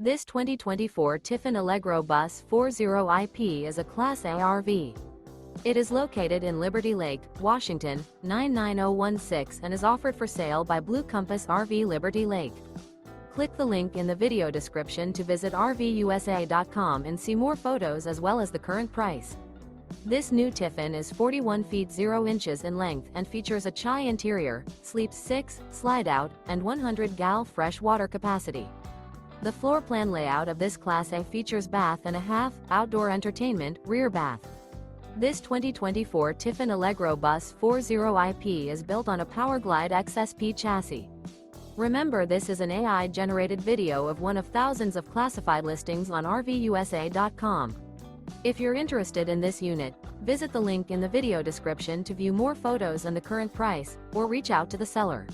This 2024 Tiffin Allegro Bus 40IP is a Class A RV. It is located in Liberty Lake, Washington, 99016 and is offered for sale by Blue Compass RV Liberty Lake. Click the link in the video description to visit RVUSA.com and see more photos as well as the current price. This new Tiffin is 41 feet 0 inches in length and features a chai interior, sleeps 6, slide-out, and 100 gal fresh water capacity. The floor plan layout of this Class A features bath and a half, outdoor entertainment, rear bath. This 2024 Tiffin Allegro Bus 40IP is built on a PowerGlide XSP chassis. Remember, this is an AI-generated video of one of thousands of classified listings on RVUSA.com. If you're interested in this unit, visit the link in the video description to view more photos and the current price, or reach out to the seller.